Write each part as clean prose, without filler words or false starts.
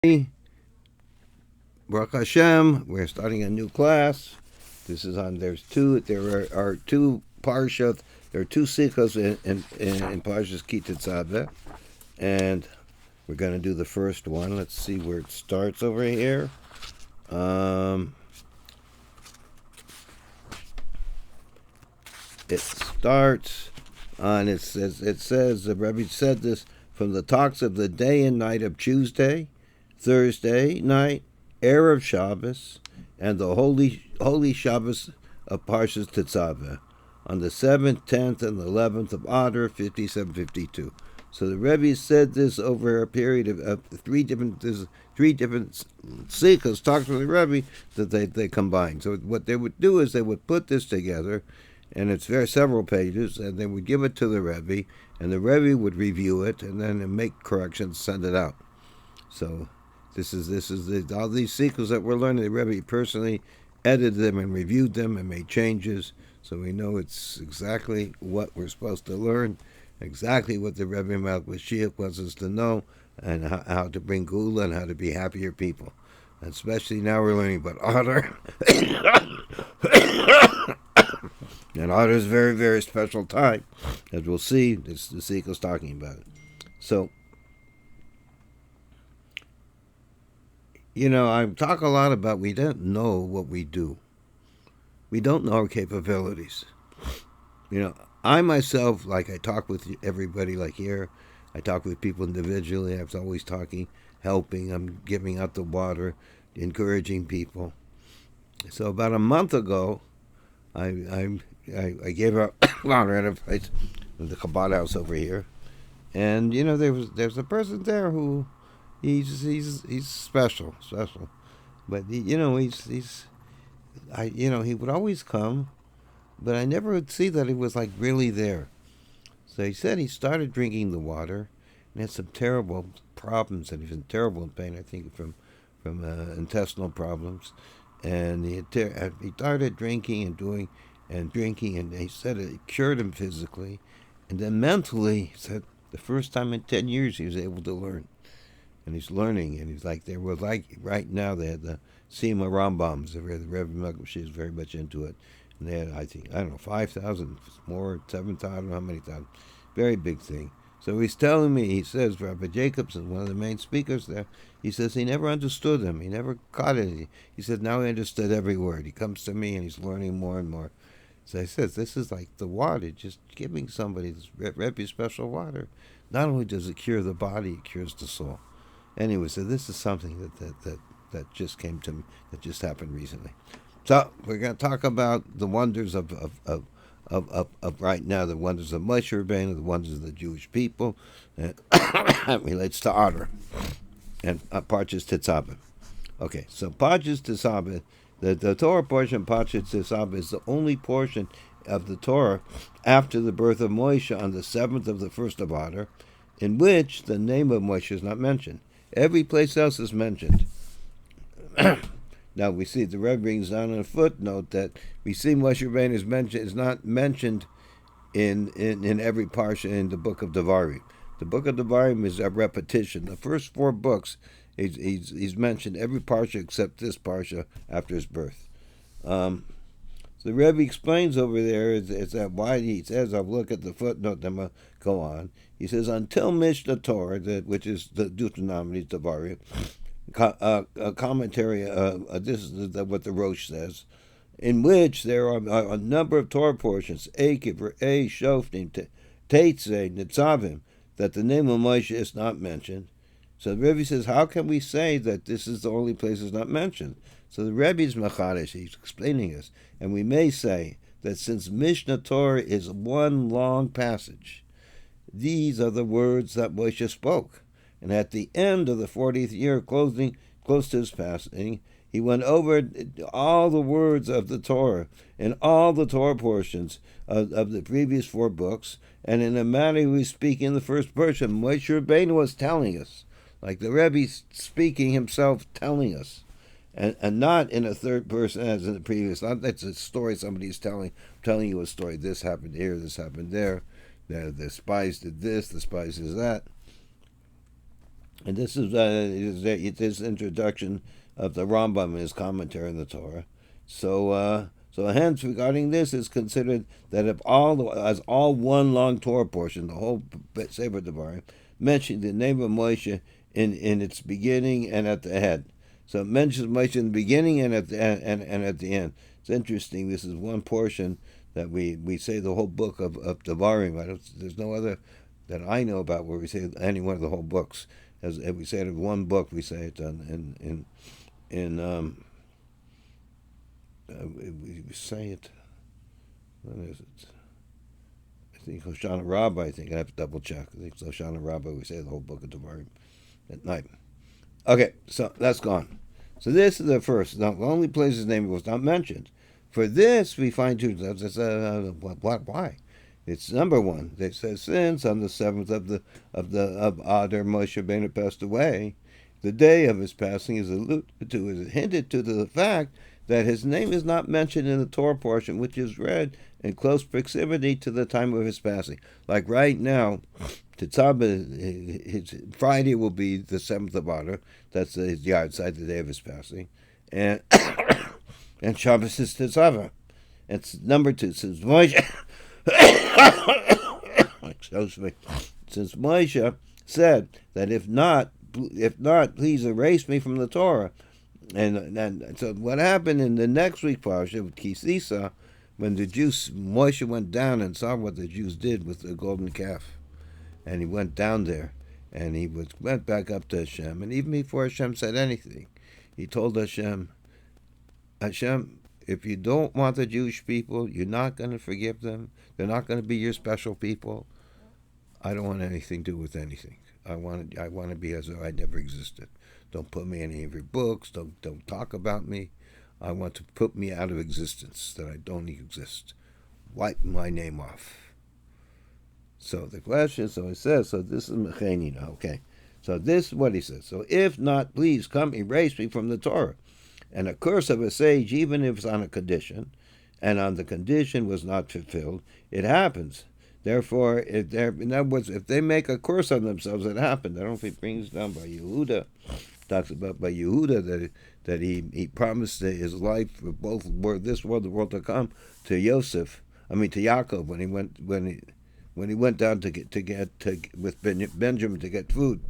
Baruch Hashem, we're starting a new class. There are two Parshas, there are two Sichahs in Parshas Tetzaveh, and we're going to do the first one. Let's see where it starts over here. It starts on, it says, the Rebbe said this, from the talks of the day and night of Tuesday, Thursday night, EREV SHABBOS, and the holy Shabbos of Parshas Tetzaveh on the 7th, 10th, and 11th of Adar, 5752. So the Rebbe said this over a period of three different sikhs talked to the Rebbe that they combined. So what they would do is they would put this together, and it's several pages, and they would give it to the Rebbe, and the Rebbe would review it, and then make corrections, send it out. So all these sequels that we're learning, the Rebbe personally edited them and reviewed them and made changes, so we know it's exactly what we're supposed to learn, exactly what the Rebbe Moshiach wants us to know, and how to bring Geula and how to be happier people. And especially now we're learning about Adar. And Adar is a very, very special time. As we'll see, the sequel's talking about it. So, I talk a lot about we don't know what we do. We don't know our capabilities. I myself, like I talk with everybody like here, I talk with people individually. I was always talking, helping, I'm giving out the water, encouraging people. So about a month ago, I gave out water at a place, the Chabad house over here. And, there's a person there who He's special, but he would always come, but I never would see that he was like really there. So he said he started drinking the water, and had some terrible problems, and he was in terrible pain. I think from intestinal problems, and he started drinking and drinking, and he said it cured him physically, and then mentally, he said the first time in 10 years he was able to learn. And he's learning, and he's like, they were like, right now they had the Sima Rambams, the Rebbe Malchus is very much into it, and they had, I don't know, 5,000, more, 7,000, I don't know how many thousand, very big thing. So he's telling me, he says, Rabbi Jacobson, one of the main speakers there, he says he never understood them, he never caught it. He said now he understood every word. He comes to me and he's learning more and more. So I said, this is like the water, just giving somebody this Rebbe special water. Not only does it cure the body, it cures the soul. Anyway, so this is something that just came to me, that just happened recently. So we're going to talk about the wonders of right now, the wonders of Moshe Rabbeinu, the wonders of the Jewish people, and that relates to Adar and Parshas Tetzaveh. Okay, so Parshas Tetzaveh, the Torah portion, Parshas Tetzaveh, is the only portion of the Torah after the birth of Moshe on the 7th of the 1st of Adar, in which the name of Moshe is not mentioned. Every place else is mentioned. Now we see the Rebbe brings down a footnote that we see Moshe Rabbeinu is not mentioned in every parsha in the book of Dvar. The book of Dvar is a repetition. The first 4 books, he's mentioned every parsha except this parsha after his birth. So the Rebbe explains over there is that why he says, I'll look at the footnote, then I'll go on. He says, until Mishnah Torah, which is the Deuteronomy, Dvar, a commentary, this is what the Rauh says, in which there are a number of Torah portions, Ekev, Rauh, Shoftim, Tetzaveh, Tetzaveh, that the name of Moshe is not mentioned. So the Rebbe says, how can we say that this is the only place it's not mentioned? So the Rebbe's Machadish, he's explaining this, and we may say that since Mishnah Torah is one long passage, these are the words that Moshe spoke. And at the end of the 40th year, close to his passing, he went over all the words of the Torah and all the Torah portions of the previous 4 books, and in a manner he was speaking in the first person. Moshe Rabbeinu was telling us, like the Rebbe speaking himself, telling us. And not in a third person as in the previous. Not that's a story somebody's telling you a story. This happened here, this happened there. The spies did this, the spies did that. And this is this introduction of the Rambam in his commentary on the Torah. So hence, regarding this, is considered that if as all one long Torah portion, the whole Sefer Dvar, mentioning the name of Moshe in its beginning and at the head. So it mentions Moshe in the beginning and at the end. It's interesting. This is one portion that we say the whole book of Dvarim. There's no other that I know about where we say any one of the whole books. As we say it in one book, we say it we say it. What is it? I think Hoshana Rabbah. I think I have to double check. I think it's Hoshana Rabbah. We say the whole book of Dvarim at night. Okay, so that's gone. So this is the first. Now, the only place his name was not mentioned. For this, we find two. Why? It's number one. They say since on the 7th of Adar, Moshe Rabbeinu passed away, the day of his passing is alluded to, is hinted to the fact that his name is not mentioned in the Torah portion, which is read in close proximity to the time of his passing. Like right now, Tetzaveh, his Friday will be the 7th of Adar. That's his yard side, the day of his passing, and and Shabbos is Tetzaveh. It's number 2. Since Moshe, excuse me, since Moshe said that if not, please erase me from the Torah. And so what happened in the next week Parsha with Sichah, when the Jews, Moshe went down and saw what the Jews did with the golden calf, and he went down there, and he went back up to Hashem, and even before Hashem said anything, he told Hashem, if you don't want the Jewish people, you're not going to forgive them. They're not going to be your special people. I don't want anything to do with anything. I want to be as though I never existed. Don't put me in any of your books. Don't talk about me. I want to put me out of existence, that I don't exist. Wipe my name off. So the question, so it says, so this is Mecheni now, okay. So this is what he says. So if not, please come erase me from the Torah. And a curse of a sage, even if it's on a condition, and on the condition was not fulfilled, it happens. Therefore, in other words, if they make a curse on themselves, it happened. I don't know if it brings down by Yehuda, talks about by Yehuda that he promised his life for both this world, the world to come, to Yaakov when he went down to get with Benjamin to get food.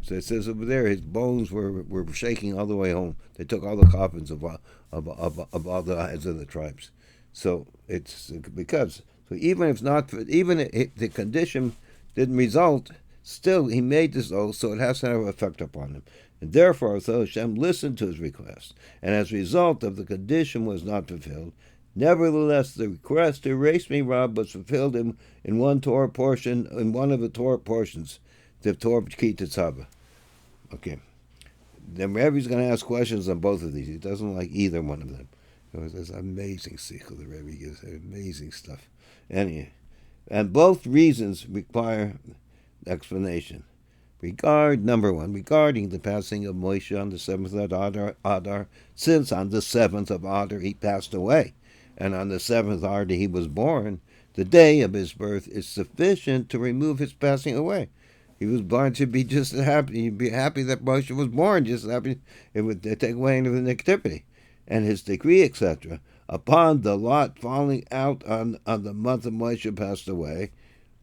So it says over there, his bones were shaking all the way home. They took all the coffins of all the heads of the tribes. So it's because. So even if the condition didn't result, still he made this oath, so it has to have an effect upon him. And therefore, so Hashem listened to his request, and as a result of the condition was not fulfilled, nevertheless the request to erase me, Rab, was fulfilled in one Torah portion, in one of the Torah portions, the Torah Ki Tetzaveh. Okay. Then Rebbe's going to ask questions on both of these. He doesn't like either one of them. There's amazing Sichah the Rebbe gives, amazing stuff. Anyway, and both reasons require explanation. Number one, regarding the passing of Moshe on the 7th of Adar, since on the 7th of Adar he passed away, and on the 7th Adar he was born, the day of his birth is sufficient to remove his passing away. He was born to be just happy. He'd be happy that Moshe was born, just happy it would take away any of the negativity. And his decree, etc., upon the lot falling out on the month of Moshe passed away,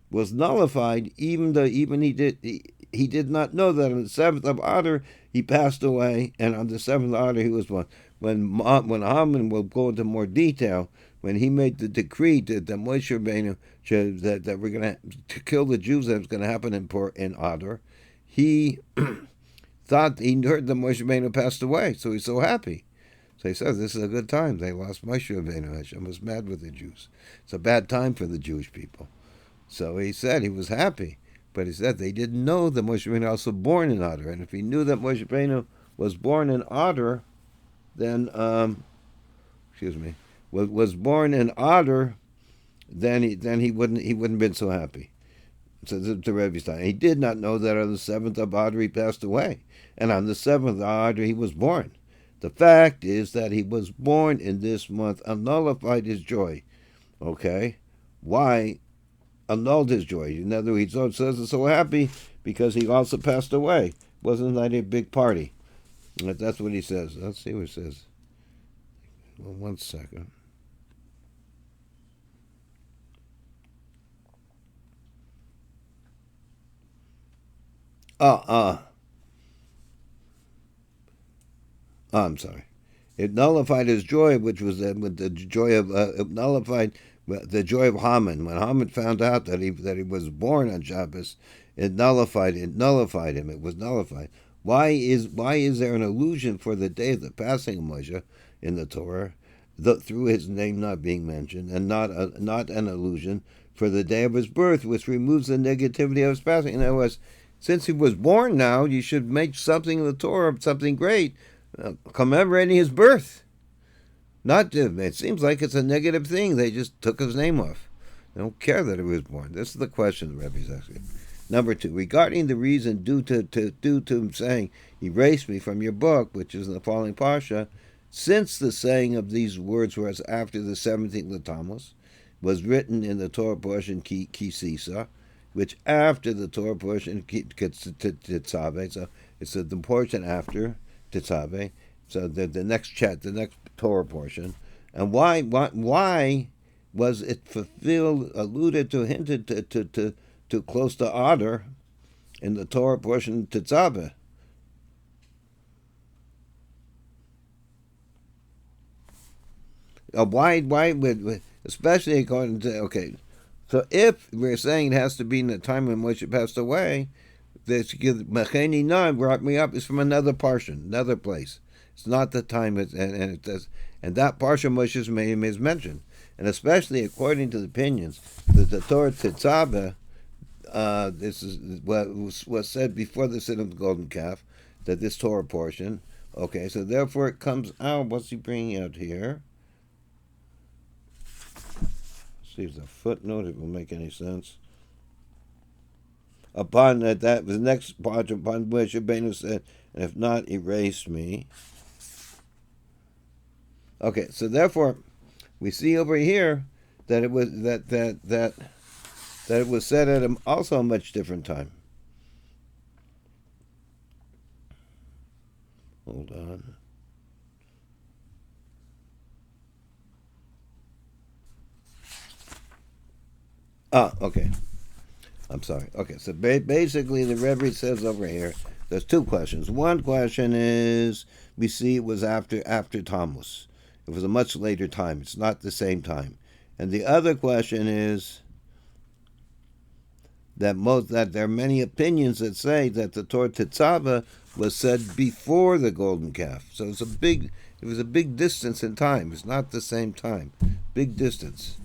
was nullified, even though he did not know that on the 7th of Adar he passed away, and on the 7th of Adar he was born. When Haman will go into more detail, when he made the decree that Moshe Rabbeinu that we're going to kill the Jews, that was going to happen in Adar, he thought he heard that Moshe Rabbeinu passed away, so he's so happy. So he says, this is a good time. They lost Moshe Rabbeinu. Hashem was mad with the Jews. It's a bad time for the Jewish people. So he said he was happy. But he said they didn't know that Moshe Rabbeinu was also born in Adar. And if he knew that Moshe Rabbeinu was born in Adar, then, was born in Adar, then he wouldn't been so happy. So the Rebbe's time. He did not know that on the 7th of Adar he passed away. And on the 7th of Adar he was born. The fact is that he was born in this month nullified his joy. Okay? Why annulled his joy? In other words, he says he's so happy because he also passed away. Wasn't that a big party? That's what he says. Let's see what it says. Well, 1 second. I'm sorry. It nullified his joy, which was with the joy of it nullified the joy of Haman. When Haman found out that he was born on Shabbos, it nullified him. It was nullified. Why is there an allusion for the day of the passing of Moshe in the Torah, through his name not being mentioned, and not an allusion for the day of his birth, which removes the negativity of his passing? In other words, since he was born now, you should make something in the Torah, something great, commemorating his birth. Not it seems like it's a negative thing. They just took his name off. They don't care that he was born. This is the question the Rebbe is asking. Number 2, regarding the reason due to him saying, "Erase me from your book," which is in the following Parsha, since the saying of these words was after the 17th of Tammuz, was written in the Torah portion Ki Sichah, which after the Torah portion Tetzaveh, so it's the portion after Tetzaveh, so the next Torah portion. And why was it fulfilled, alluded to, hinted to close to Adar in the Torah portion Tetzaveh? Why would, especially according to, okay, so if we're saying it has to be in the time when Moshe passed away, this Mecheni Nan brought me up is from another Parsha, another place. It's not the time, and that Parsha Moshe's name is mentioned, and especially according to the opinions that the Torah Tetzaveh, this is what was said before the sin of the golden calf, that this Torah portion. Okay, so therefore it comes out. What's he bringing out here? See if the footnote, it will make any sense. Upon that was the next part, upon which Rabbeinu said, "And if not, erase me." Okay, so therefore, we see over here that it was that it was said at also a much different time. Hold on. Okay. I'm sorry. Okay, so basically the Rebbe says over here, there's 2 questions. One question is, we see it was after Tammuz. It was a much later time. It's not the same time. And the other question is that there are many opinions that say that the Torah Tetzaveh was said before the golden calf. So it was a big distance in time. It's not the same time. Big distance.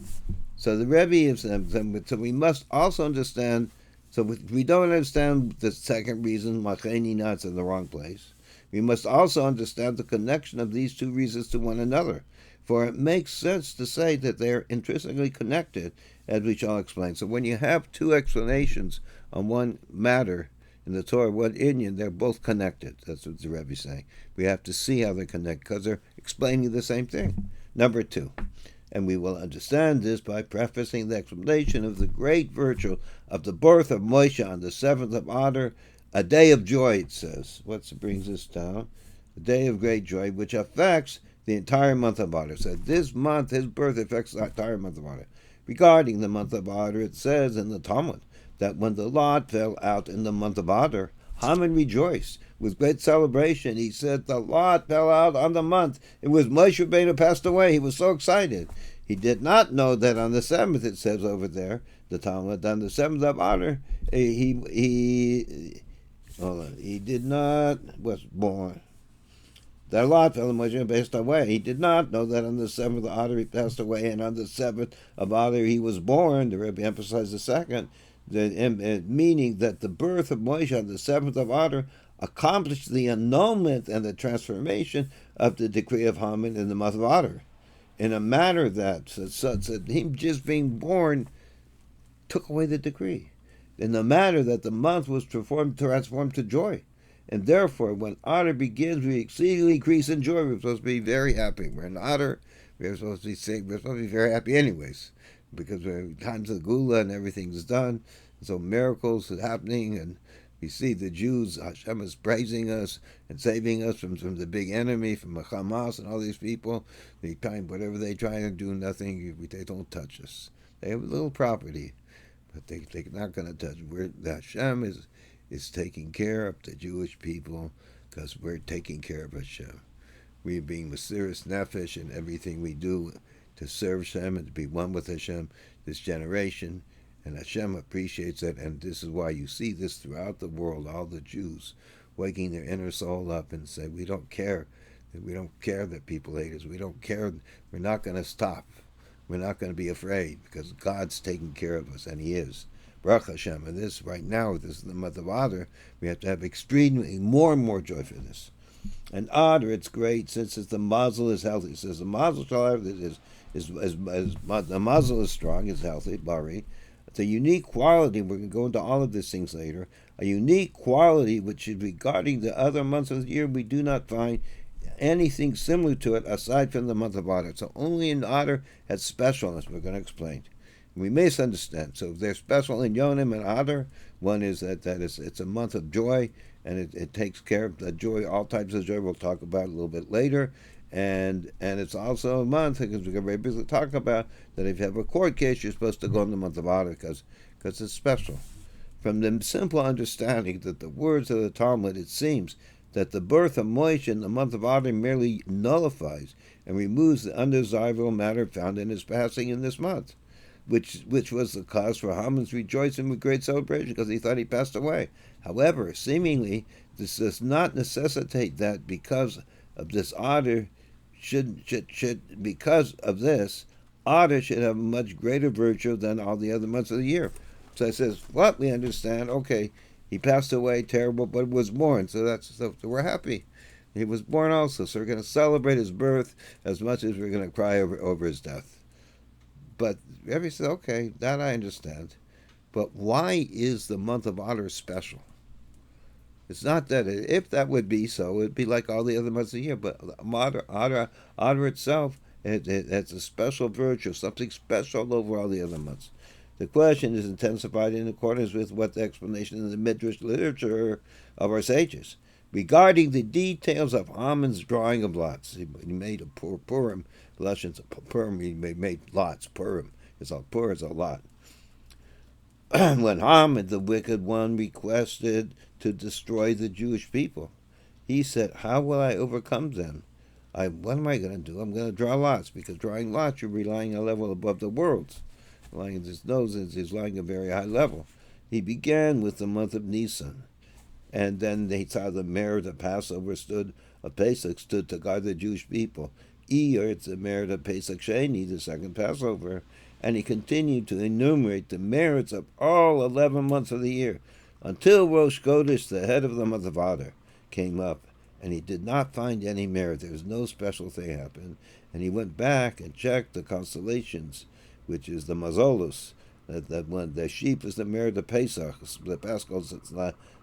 So the Rebbe is, so we must also understand, so we don't understand the second reason, Macheni Nat's in the wrong place. We must also understand the connection of these 2 reasons to one another. For it makes sense to say that they are intrinsically connected, as we shall explain. So when you have 2 explanations on one matter in the Torah, one inyan, they're both connected. That's what the Rebbe is saying. We have to see how they connect, because they're explaining the same thing. Number 2. And we will understand this by prefacing the explanation of the great virtue of the birth of Moshe on the 7th of Adar, a day of joy, it says. What brings us down? A day of great joy, which affects the entire month of Adar. So this month, his birth affects the entire month of Adar. Regarding the month of Adar, it says in the Talmud that when the lot fell out in the month of Adar, Haman rejoiced with great celebration. He said the lot fell out on the month. It was Moshe Rabbeinu passed away. He was so excited. He did not know that on the 7th, it says over there, the Talmud, on the 7th of Adar, he did not, was born. That lot fell on Moshe passed away. He did not know that on the 7th of Adar he passed away, and on the 7th of Adar he was born. The Rebbe emphasized the second, meaning that the birth of Moshe on the 7th of Adar accomplished the annulment and the transformation of the decree of Haman in the month of Adar, in a manner that him just being born took away the decree, in the manner that the month was transformed to joy. And therefore, when Adar begins, we exceedingly increase in joy. We're supposed to be very happy. We're in Adar. We're supposed to be very happy anyways, because we're times of Geula and everything's done. So miracles are happening, and We see the Jews, Hashem is praising us and saving us from the big enemy, from Hamas and all these people. They try, whatever they try to do, nothing, they don't touch us. They have a little property, but they're not going to touch it. Hashem is taking care of the Jewish people because we're taking care of Hashem. We're being Mesiras Nefesh in everything we do to serve Hashem and to be one with Hashem this generation. And Hashem appreciates it, and this is why you see this throughout the world, all the Jews waking their inner soul up and say, we don't care. We don't care that people hate us. We don't care. We're not going to stop. We're not going to be afraid because God's taking care of us, and He is. Baruch Hashem. And this, right now, this is the month of Adar. We have to have extremely more and more joy for this. And Adar, it's great since the Mazal is healthy. It says the Mazal shall have the Mazal is strong, is healthy, Bari. It's a unique quality, we're going to go into all of these things later, a unique quality which is regarding the other months of the year, we do not find anything similar to it aside from the month of Adar. So only in Adar has specialness, we're going to explain. We misunderstand. So they're special in Yonim and Adar. One is that it's a month of joy, and it takes care of the joy, all types of joy. We'll talk about it a little bit later. And it's also a month, because we're very busy talking about that if you have a court case, you're supposed to go in the month of Adar because it's special. From the simple understanding that the words of the Talmud, it seems that the birth of Moshe in the month of Adar merely nullifies and removes the undesirable matter found in his passing in this month, which was the cause for Haman's rejoicing with great celebration because he thought he passed away. However, seemingly, this does not necessitate that because of this Adar because of this, Adar should have a much greater virtue than all the other months of the year. So it says, what we understand, okay, he passed away, terrible, but was born, so we're happy. He was born also, so we're going to celebrate his birth as much as we're going to cry over his death. But Rebbe says, okay, that I understand. But why is the month of Adar special? It's not that if that would be so, it'd be like all the other months of the year. But Adar itself, it has a special virtue, something special over all the other months. The question is intensified in accordance with what the explanation in the Midrash literature of our sages regarding the details of Haman's drawing of lots. He made a Purim, Lashon's Purim. He made lots. Purim. It's a lot. When Haman, the wicked one, requested to destroy the Jewish people, he said, how will I overcome them? What am I going to do? I'm going to draw lots, because drawing lots, you're relying a level above the worlds. Lying in his nose is lying a very high level. He began with the month of Nissan, and then they saw the merit of Passover Pesach stood to guard the Jewish people. It's the merit of Pesach Sheni, the second Passover. And he continued to enumerate the merits of all 11 months of the year, until Rosh Chodesh, the head of the month of Adar, came up, and he did not find any merit. There was no special thing happened. And he went back and checked the constellations, which is the Mazolus, that when the sheep is the merit of Pesach, the Paschal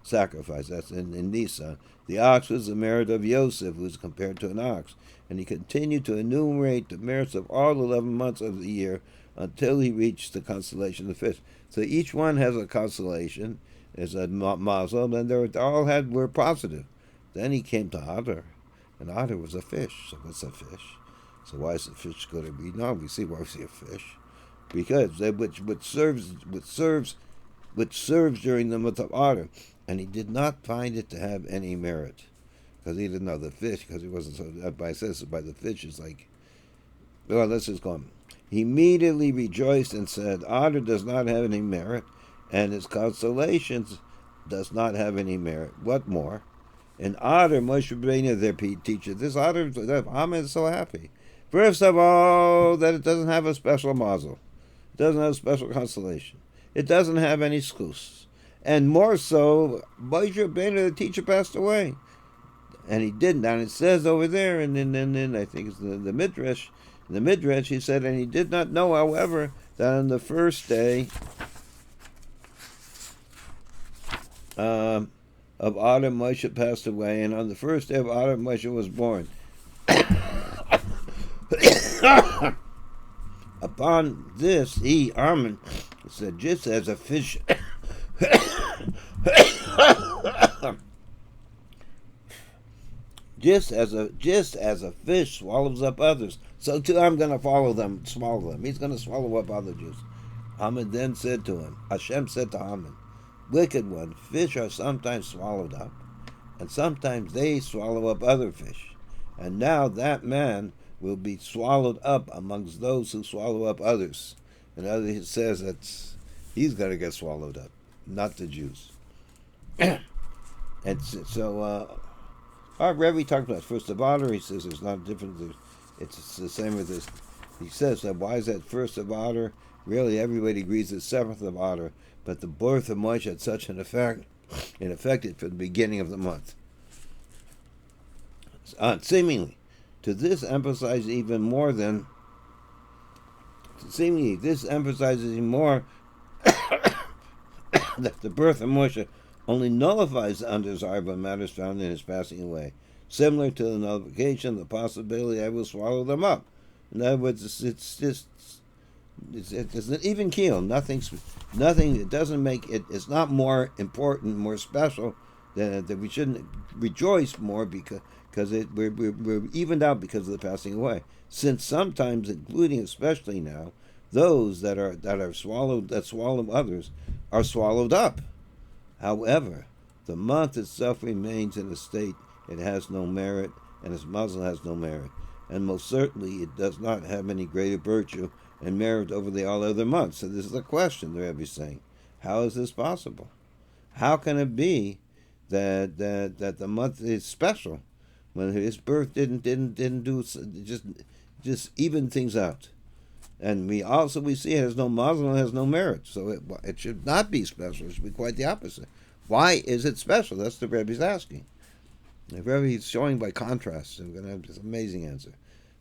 sacrifice, that's in Nissan. The ox was the merit of Yosef, who was compared to an ox. And he continued to enumerate the merits of all 11 months of the year until he reached the constellation of the fish. So each one has a constellation, is a Mazal, and were positive. Then he came to Adar, and Adar was a fish. So what's a fish? So why is the fish going to be? No, we see why we see a fish, because which serves during the month of Adar, and he did not find it to have any merit, because he didn't know the fish, because he wasn't so. By the fish is like, well, let's just go on. He immediately rejoiced and said, Adar does not have any merit, and its constellations does not have any merit. What more? In Adar, Moshe Rabbeinu, their teacher, this Adar, Haman is so happy. First of all, that it doesn't have a special Mazal. It doesn't have a special constellation. It doesn't have any schus. And more so, Moshe Rabbeinu, the teacher, passed away. And he didn't. And it says over there, and then I think it's the Midrash, in the Midrash, he said, and he did not know, however, that on the first day of Adar, Moshe passed away, and on the first day of Adar, Moshe was born. Upon this, Haman said, just as a fish Just as a fish swallows up others, so too I'm going to swallow them. He's going to swallow up other Jews. Haman then said to him, Hashem said to Haman, wicked one, fish are sometimes swallowed up, and sometimes they swallow up other fish. And now that man will be swallowed up amongst those who swallow up others. And it says that he's going to get swallowed up, not the Jews. And so, our Rebbe talked about first of Adar. He says it's not different. It's the same with this. He says that why is that first of Adar? Really, everybody agrees it's seventh of Adar, but the birth of Moshe had such an effect, it affected from the beginning of the month. Seemingly, this emphasizes even more that the birth of Moshe only nullifies the undesirable matters found in his passing away, similar to the nullification, the possibility I will swallow them up. In other words, it's an even keel. Nothing. It doesn't make it. It's not more important, more special that we shouldn't rejoice more because we're evened out because of the passing away. Since sometimes, including especially now, those that swallow others are swallowed up. However, the month itself remains in a state it has no merit, and its Mazal has no merit, and most certainly it does not have any greater virtue and merit over all other months. So this is the question the Rebbe is saying: how is this possible? How can it be that the month is special when his birth didn't do just even things out? And we see it has no Mazal and has no merit, so it should not be special. It should be quite the opposite. Why is it special? That's the Rebbe's asking. The Rebbe is showing by contrast, and we're going to have this amazing answer.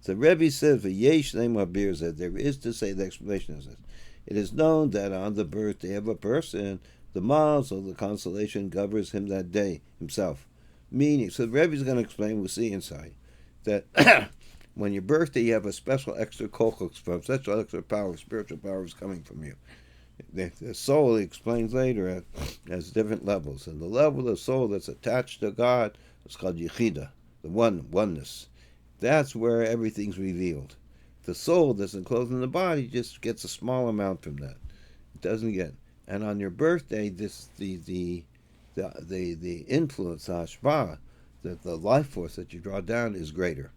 So Rebbe says, "V'yesh leimar that there is to say the explanation is this: it is known that on the birthday of a person, the Mazal, the consolation, governs him that day himself. Meaning, so the Rebbe is going to explain. We'll see inside that." When your birthday, you have a special extra kochos from special extra power, spiritual power is coming from you. The soul, he explains later, has different levels. And the level of soul that's attached to God is called Yechida, the oneness. That's where everything's revealed. The soul that's enclosed in the body just gets a small amount from that. It doesn't get. And on your birthday, the influence, the life force that you draw down is greater.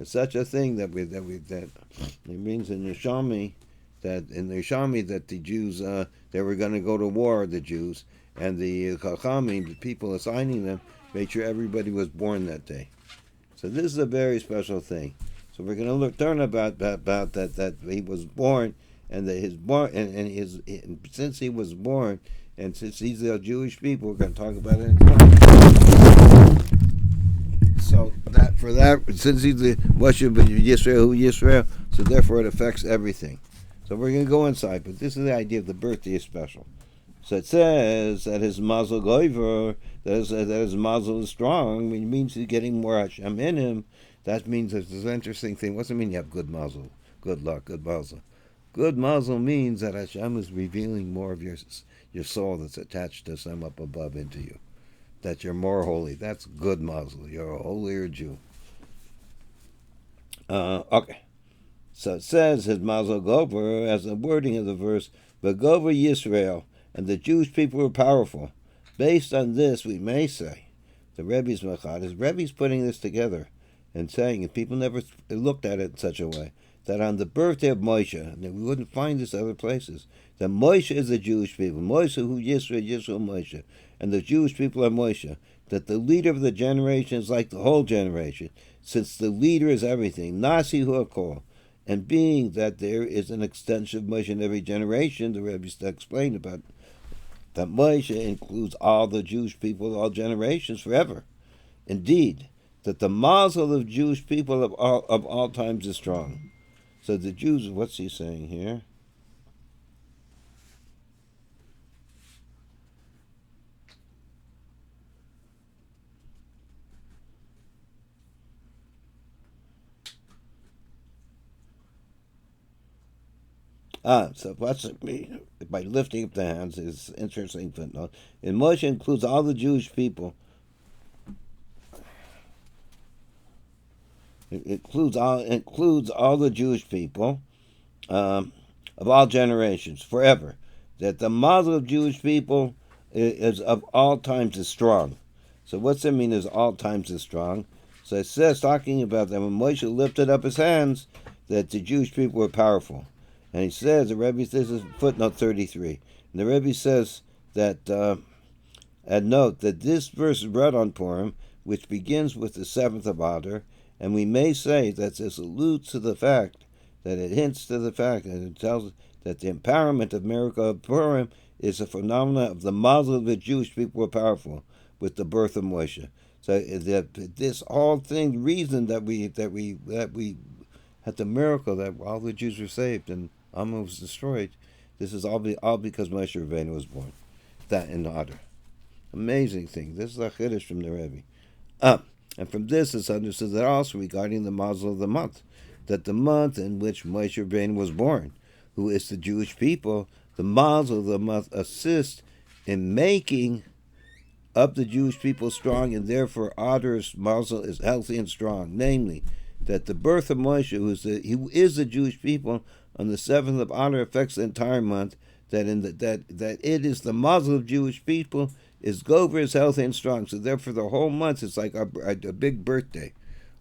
It's such a thing that it means in Yerushalmi that the Jews they were going to go to war, the Jews, and the Chachamim, the people assigning them, made sure everybody was born that day. So this is a very special thing. So we're going to learn about that he was born, and that since he was born, and since these are Jewish people, we're going to talk about it. So since he's the Moshe Yisrael, so therefore it affects everything. So we're going to go inside, but this is the idea of the birthday is special. So it says that his Mazal goiver, that his Mazal is strong, it means he's getting more Hashem in him. That means there's this interesting thing. What does it mean you have good Mazal, good luck, good Mazal? Good Mazal means that Hashem is revealing more of your soul that's attached to some up above into you. That you're more holy. That's good Mazal. You're a holier Jew. Okay. So it says his Mazal Gover, as the wording of the verse, V'Gover Yisrael, and the Jewish people were powerful. Based on this, we may say, the Rebbe's Machad is Rebbe's putting this together and saying, and people never looked at it in such a way, that on the birthday of Moshe, and we wouldn't find this other places, that Moshe is the Jewish people. Moshe who Yisrael Moshe. And the Jewish people are Moshe, that the leader of the generation is like the whole generation, since the leader is everything, Nasi hu hakol. And being that there is an extension of Moshe in every generation, the Rebbe explained about that Moshe includes all the Jewish people, all generations, forever. Indeed, that the Mazal of Jewish people of all times is strong. So the Jews, what's he saying here? So what's it mean? By lifting up the hands is interesting footnote. And Moshe includes all the Jewish people It includes all the Jewish people of all generations, forever. That the Mazal of Jewish people is of all times is strong. So what's that mean? Is all times is strong? So it says, talking about that when Moshe lifted up his hands, that the Jewish people were powerful. And he says, the Rebbe says, this is footnote 33. And the Rebbe says that, and note that this verse is read on Purim, which begins with the 7th of Adar, and we may say that this alludes to the fact, that it hints to the fact, and it tells us that the empowerment of miracle of Purim is a phenomenon of the Mazal of the Jewish people were powerful with the birth of Moshe. So that this whole thing, reason that we had the miracle that all the Jews were saved and Ammon was destroyed, this is all because Moshe Rabbeinu was born. That in Adar. Amazing thing. This is a chiddush from the Rebbe. And from this it's understood that also regarding the Mazal of the month, that the month in which Moshe Rabbeinu was born, who is the Jewish people, the Mazal of the month assists in making up the Jewish people strong, and therefore Adar's Mazal is healthy and strong. Namely, that the birth of Moshe, who is the Jewish people, on the 7th of Adar affects the entire month. That it is the Mazal of Jewish people is Gover is healthy and strong. So therefore, the whole month is like a big birthday.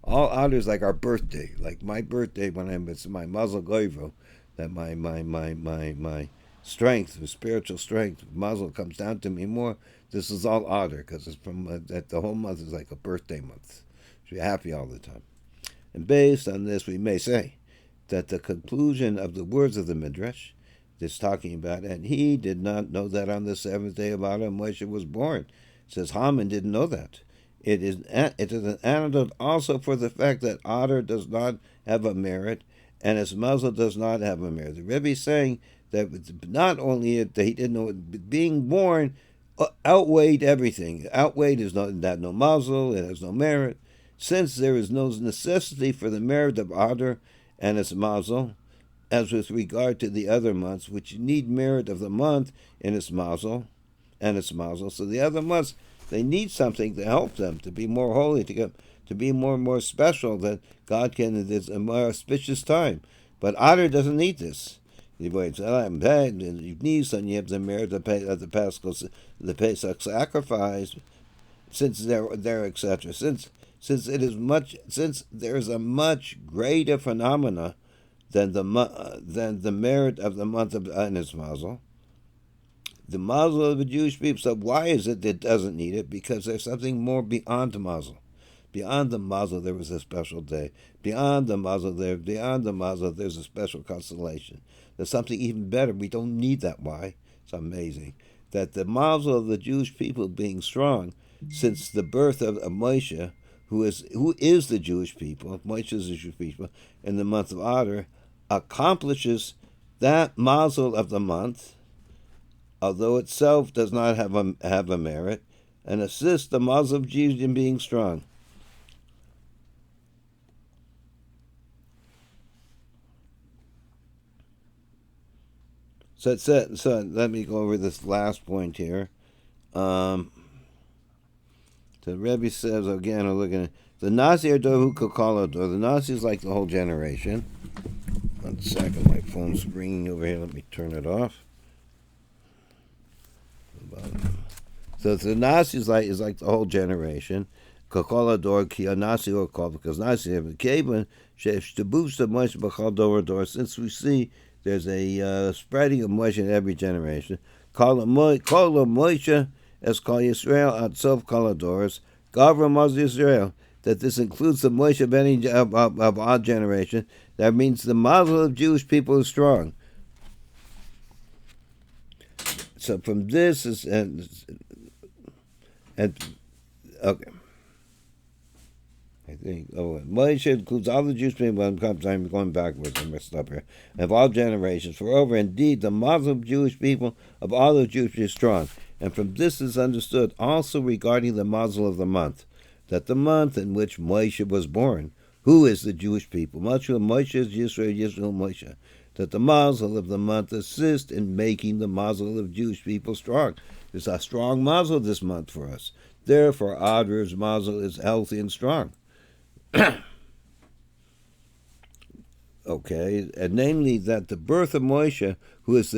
All Adar is like our birthday, like my birthday when it's my Mazal Gover, that my strength, spiritual strength, Mazal comes down to me more. This is all Adar because it's from that the whole month is like a birthday month. So you're happy all the time. And based on this, we may say that the conclusion of the words of the Midrash is talking about, and he did not know that on the 7th day of Adar Moshe was born. It says Haman didn't know that. It is an antidote also for the fact that Adar does not have a merit, and his Mazal does not have a merit. The Rebbe is saying that not only that he didn't know it, being born outweighed everything. Outweighed is no Mazal, it has no merit. Since there is no necessity for the merit of Adar and its Mazal, as with regard to the other months, which need merit of the month in its Mazal, so the other months, they need something to help them to be more holy, to be more and more special, that God can, it's a more auspicious time. But Adar doesn't need this. You need Nissan, you have the merit of the Pesach sacrifice, since they're etc. Since there is a much greater phenomena than the merit of the month of its Mazal, the Mazal of the Jewish people. So why is it that it doesn't need it? Because there's something more beyond the Mazal. Beyond the Mazal, there was a special day. Beyond the Mazal, there's a special constellation. There's something even better. We don't need that. Why? It's amazing that the Mazal of the Jewish people being strong since the birth of Moshe, who is the Jewish people, Moshe is the Jewish people, in the month of Adar, accomplishes that Mazal of the month, although itself does not have a merit, and assists the Mazal of Jews in being strong. So let me go over this last point here. The Rebbe says again, we're looking at the Nasi Adar who could call Adar. The Nasi is like the whole generation. 1 second, my phone's ringing over here. Let me turn it off. So the Nasi is like the whole generation. Kakol Adar ki Nasi or called because Nasi have the Kevin shesh to boost the Moshe b'chal dor. Since we see there's a spreading of Moshe in every generation. Call Moshe as call Yisrael at sof kol adors. Gavra Maz Yisrael. That this includes the Moshe of our generation. That means the Mazal of Jewish people is strong. So from this is okay. I think Moshe includes all the Jewish people. I'm going backwards. I messed up here. Of all generations, for over indeed the Muslim Jewish people of all the Jews is strong. And from this is understood also regarding the Mazal of the month, that the month in which Moshe was born, who is the Jewish people, Moshe is Yisrael Moshe, that the Mazal of the month assists in making the Mazal of Jewish people strong. There's a strong Mazal this month for us. Therefore, Adar's Mazal is healthy and strong. Okay, and namely that the birth of Moshe, who is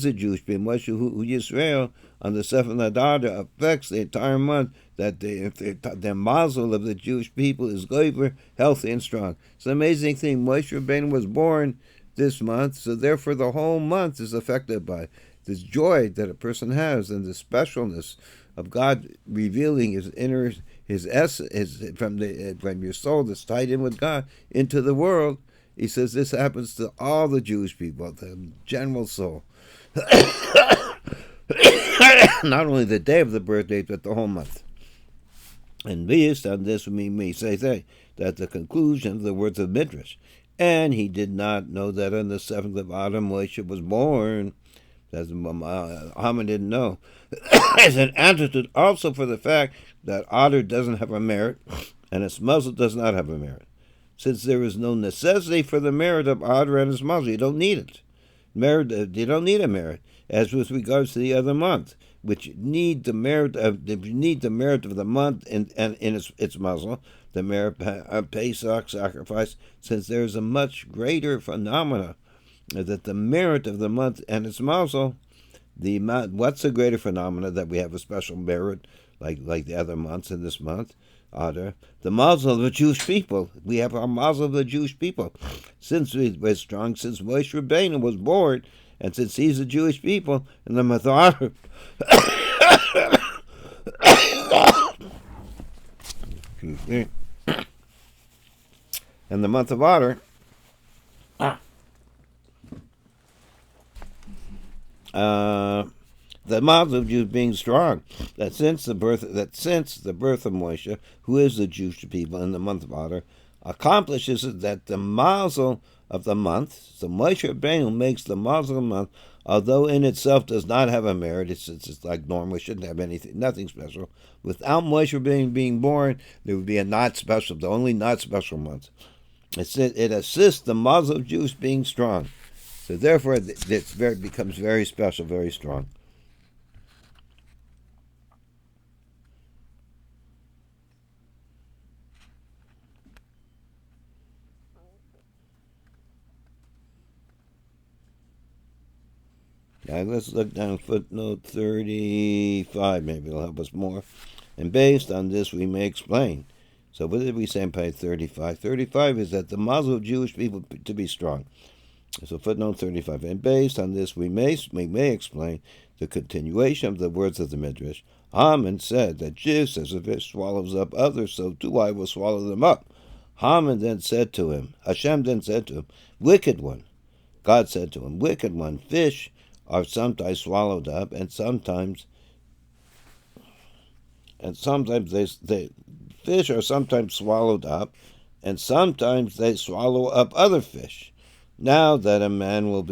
a Jewish being, Moshe who Yisrael on the 7th Adar affects the entire month. That the Mazal of the Jewish people is gover, healthy and strong. It's an amazing thing. Moshe Rabbeinu was born this month, so therefore the whole month is affected by this joy that a person has and the specialness of God revealing His inner, His essence, from your soul that's tied in with God into the world. He says this happens to all the Jewish people, the general soul. Not only the day of the birthday, but the whole month. And based on this, we may say that the conclusion of the words of Midrash, and he did not know that on the 7th of Adar Moshe was born. As Haman didn't know. As an antidote also for the fact that Adar doesn't have a merit, and its Mazal does not have a merit. Since there is no necessity for the merit of Adar and its Mazal, you don't need it. You don't need a merit, as with regards to the other month, which need the merit of the month and in its Mazal, the merit of Pesach sacrifice, since there is a much greater phenomena that the merit of the month and its Mazal, what's the greater phenomena that we have a special merit like the other months in this month, Adar? The Mazal of the Jewish people. We have our Mazal of the Jewish people. Since we're strong, since Moshe Rabbeinu was born, and since he's a Jewish people, in the month of Adar, excuse me, in the month of Adar, the Mazal of Jews being strong, that since the birth of Moshe, who is the Jewish people in the month of Adar, accomplishes that the Mazal of the month, so Moshe Rabbeinu makes the Mazal of the month, although in itself does not have a merit, it's like normal, it shouldn't have nothing special. Without Moshe Rabbeinu being born, there would be the only not special month. It assists the Mazal of Jews being strong. So therefore, it becomes very special, very strong. Now let's look down footnote 35. Maybe it'll help us more. And based on this, we may explain. So what did we say in page 35? 35 is that the Mazal of Jewish people to be strong. So footnote 35. And based on this, we may explain the continuation of the words of the Midrash. Haman said that just as a fish swallows up others, so too I will swallow them up. Hashem then said to him, wicked one. God said to him, wicked one, fish are sometimes swallowed up, and sometimes fish are sometimes swallowed up, and sometimes they swallow up other fish. Now that a man will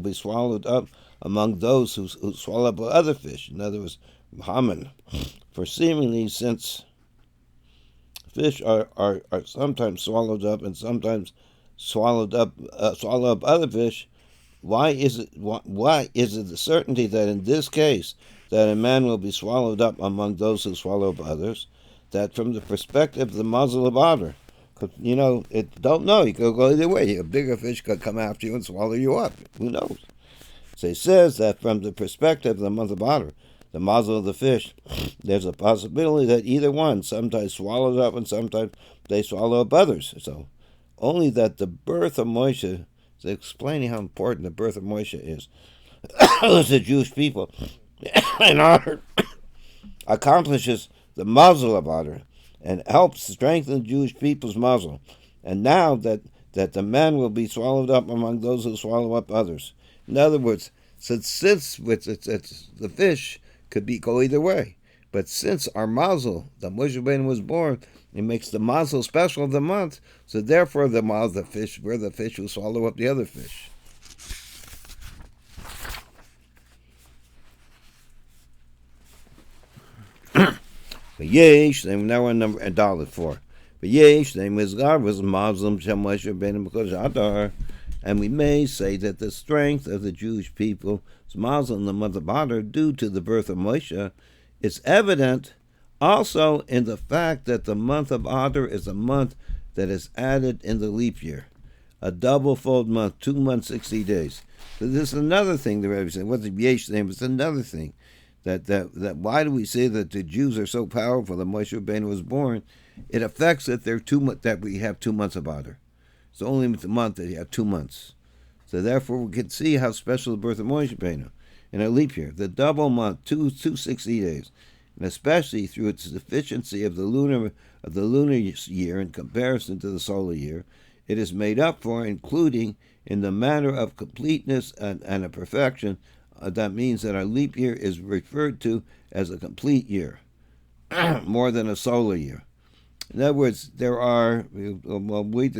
be swallowed up among those who swallow up other fish. In other words, Haman, for seemingly since fish are sometimes swallowed up and sometimes swallow up other fish, why is it the certainty that in this case that a man will be swallowed up among those who swallow up others? That from the perspective of the Mazal of Adar, don't know. You could go either way. A bigger fish could come after you and swallow you up. Who knows? So he says that from the perspective of the month of Adar, the Mazal of the fish, there's a possibility that either one sometimes swallows up and sometimes they swallow up others. So only that the birth of Moshe is explaining how important the birth of Moshe is. As the Jewish people in Adar accomplishes the Mazal of Adar and helps strengthen the Jewish people's Mazal. And now that the man will be swallowed up among those who swallow up others. In other words, since the fish could go either way, but since our Mazal, the Moshe Rabbeinu was born, it makes the Mazal special of the month. So therefore, we're the fish who swallow up the other fish. Yesh, now we're on number $4. But Yesh, name is God, was Muslim, Moshe Rabbeinu because Adar, and we may say that the strength of the Jewish people is Muslim in the month of Adar due to the birth of Moshe. It's evident also in the fact that the month of Adar is a month that is added in the leap year. a double-fold month, 2 months, 60 days. So this is another thing the Rebbe said. What's the Yesh name? It's another thing. That why do we say that the Jews are so powerful that Moshe Rabbeinu was born? It affects that that we have 2 months of Adar. It's only the month that you have 2 months. So therefore we can see how special the birth of Moshe Rabbeinu in a leap year. The double month, 260 days, and especially through its deficiency of the lunar year in comparison to the solar year, it is made up for, including in the manner of completeness and a perfection. That means that our leap year is referred to as a complete year, more than a solar year. In other words, there are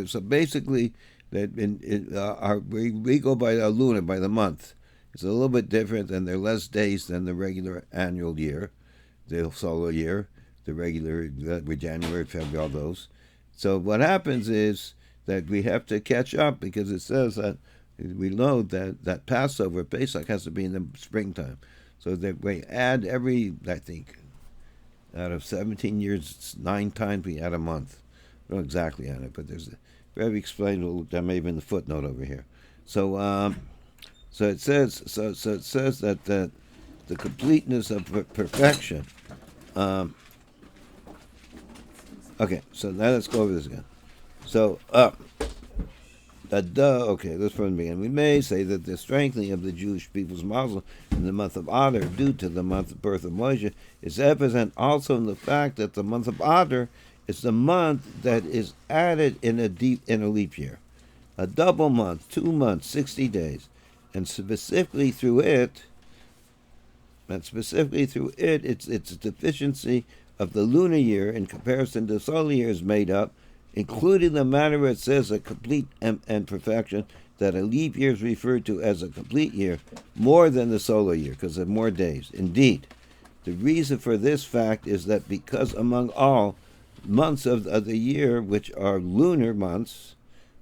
so basically that we go by the lunar, by the month. It's a little bit different, and there are less days than the regular annual year, the solar year, the regular January, February, all those. So what happens is that we have to catch up, because it says that we know that Passover, Pesach, has to be in the springtime. So that we add every, I think, out of 17 years, 9 times we add a month. I don't know exactly on it, but there's very explained. That may be in the footnote over here. So it says that the completeness of perfection. Okay, so now let's go over this again. So okay, let's from the beginning. We may say that the strengthening of the Jewish people's Mazal in the month of Adar, due to the month of birth of Moshe, is evident also in the fact that the month of Adar is the month that is added in a leap year, a double month, 2 months, 60 days, and specifically through it, its deficiency of the lunar year in comparison to the solar year is made up, including the manner where it says a complete and perfection, that a leap year is referred to as a complete year more than the solar year because of more days. Indeed, the reason for this fact is that because among all months of the year, which are lunar months,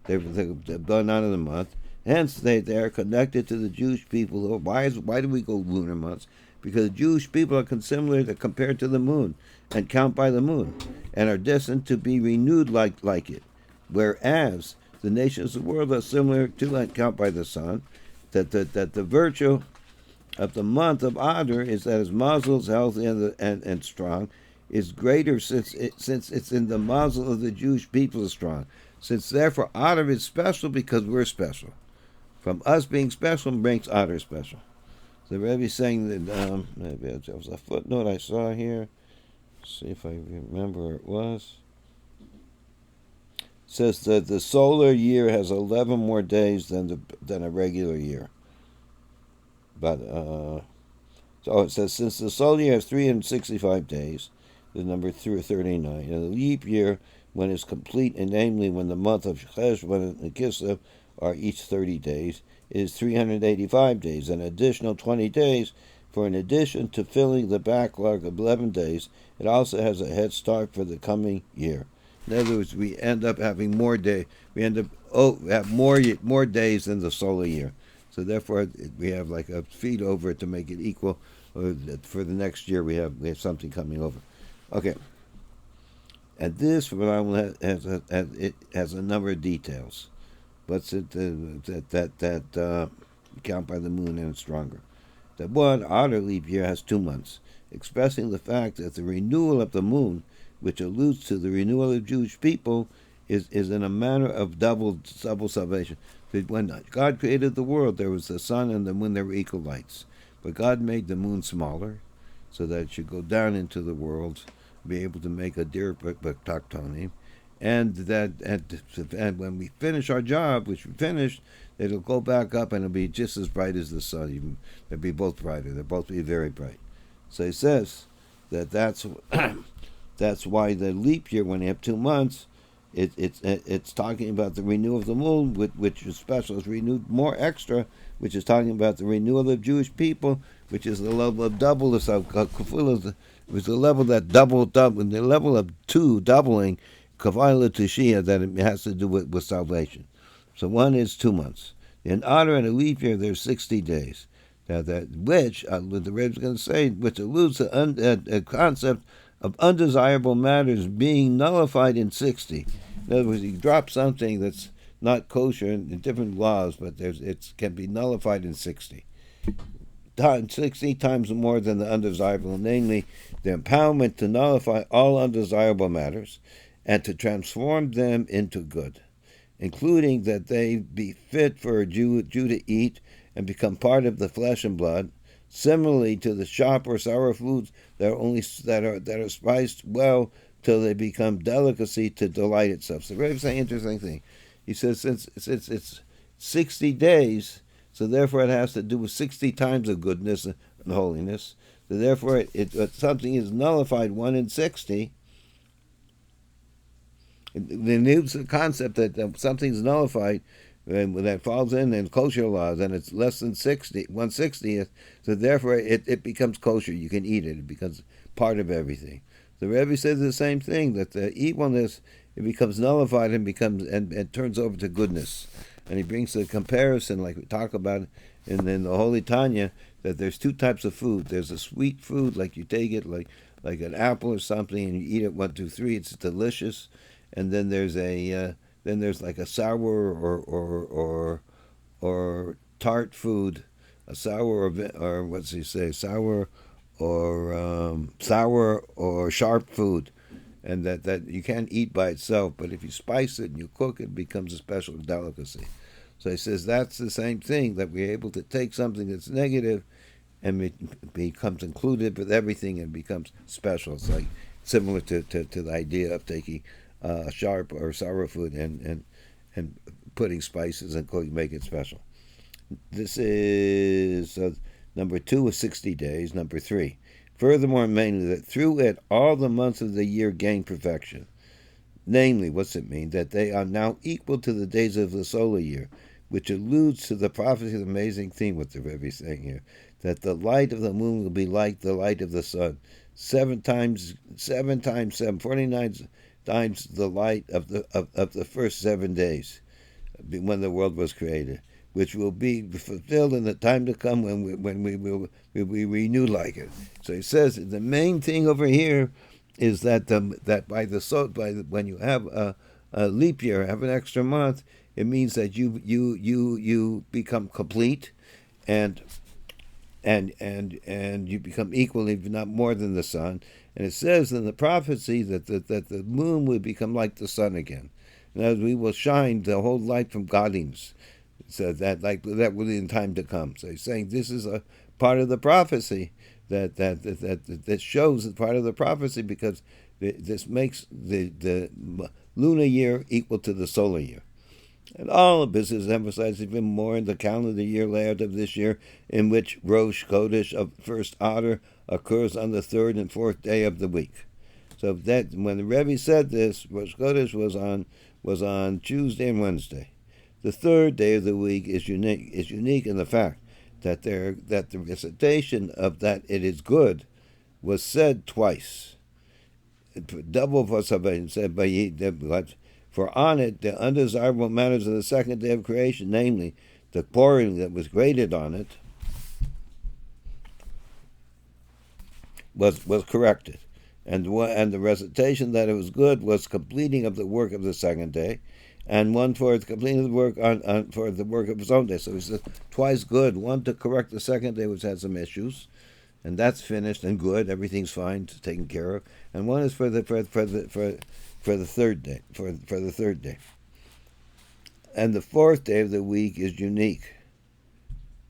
they're done out of the month, hence they are connected to the Jewish people. Why do we go lunar months? Because Jewish people are similar compared to the moon and count by the moon and are destined to be renewed like it. Whereas the nations of the world are similar to and count by the sun, that the virtue of the month of Adar is that its Mazal is healthy and strong, is greater since it's in the Mazal of the Jewish people is strong. Since therefore Adar is special because we're special. From us being special makes Adar special. The Rebbe is saying that maybe there was a footnote I saw here. Let's see if I remember where it was. It says that the solar year has 11 more days than a regular year. But so it says since the solar year has 365 days, the number 39, and the leap year when it's complete, and namely when the month of Cheshvan and Kislev are each 30 days, is 385 days, an additional 20 days. For in addition to filling the backlog of 11 days, it also has a head start for the coming year. In other words, we end up having more day. We end up have more days than the solar year. So therefore, we have like a feed over it to make it equal. For the next year, we have something coming over. Okay. And this has a number of details. What's it that count by the moon and stronger? That one Adar leap year has 2 months, expressing the fact that the renewal of the moon, which alludes to the renewal of Jewish people, is in a manner of double salvation. When God created the world, there was the sun and the moon, they were equal lights. But God made the moon smaller, so that it should go down into the world, be able to make a deer tactonium. And when we finish our job, which we finished, it'll go back up and it'll be just as bright as the sun. Even they'll be both brighter. They'll both be very bright. So he says that's why the leap year, when you have 2 months, it's talking about the renewal of the moon, which is special. It's renewed more extra, which is talking about the renewal of Jewish people, which is the level of double. It was the level that double, the level of 2 doubling. Kavayla Tishia, that it has to do with salvation. So one is 2 months. In Adar and a leap year, there's 60 days. Now which the Rebbe is going to say, which alludes to a concept of undesirable matters being nullified in 60. In other words, you drop something not kosher in different laws, but it can be nullified in 60. 60 times more than the undesirable, namely the empowerment to nullify all undesirable matters and to transform them into good, including that they be fit for a Jew to eat and become part of the flesh and blood, similarly to the sharp or sour foods that are spiced well till they become delicacy to delight itself. So very interesting thing. He says since it's 60 days, so therefore it has to do with 60 times of goodness and holiness. So therefore, something is nullified 1 in 60. The new concept that something's nullified that falls in kosher laws, and it's less than 1/60th, so therefore it becomes kosher. You can eat it. It becomes part of everything. The Rebbe says the same thing, that the evilness, it becomes nullified and turns over to goodness. And he brings a comparison, like we talk about in the Holy Tanya, that there's two types of food. There's a sweet food, like you take it like an apple or something, and you eat it 1, 2, 3. It's delicious. And then there's like a sour or tart food, a sour or what's he say, sour or sharp food, and that you can't eat by itself. But if you spice it and you cook it, it becomes a special delicacy. So he says that's the same thing, that we're able to take something that's negative and it becomes included with everything and becomes special. It's like similar to the idea of taking sharp or sour food and putting spices and cooking, make it special. This is number 2 is 60 days. Number 3, furthermore, mainly that through it all the months of the year gain perfection. Namely, what's it mean? That they are now equal to the days of the solar year, which alludes to the prophecy, the amazing theme what the Rebbe is saying here, that the light of the moon will be like the light of the sun, 7 times 7, 49 times the light of the first 7 days when the world was created, which will be fulfilled in the time to come when we will be renewed like it. So he says the main thing over here is that when you have a leap year, have an extra month, it means that you become complete, and you become equal, if not more than the sun. And it says in the prophecy that the moon will become like the sun again. And as we will shine the whole light from godliness. So that will be in time to come. So he's saying this is a part of the prophecy that shows as part of the prophecy, because this makes the lunar year equal to the solar year. And all of this is emphasized even more in the calendar year layout of this year, in which Rosh Chodesh of first Adar occurs on the 3rd and 4th day of the week. So that when the Rebbe said this, Rosh Chodesh was on Tuesday and Wednesday. The 3rd day of the week is unique in the fact that the recitation of that it is good was said twice. Double for said by for on it the undesirable matters of the 2nd day of creation, namely the pouring that was graded on it, was corrected, and the recitation that it was good was completing of the work of the 2nd day, and one for completing the work for the work of his own day. So he says twice good, one to correct the 2nd day, which had some issues, and that's finished and good, everything's fine, taken care of, and one is for the 3rd day, for the 3rd day, and the 4th day of the week is unique.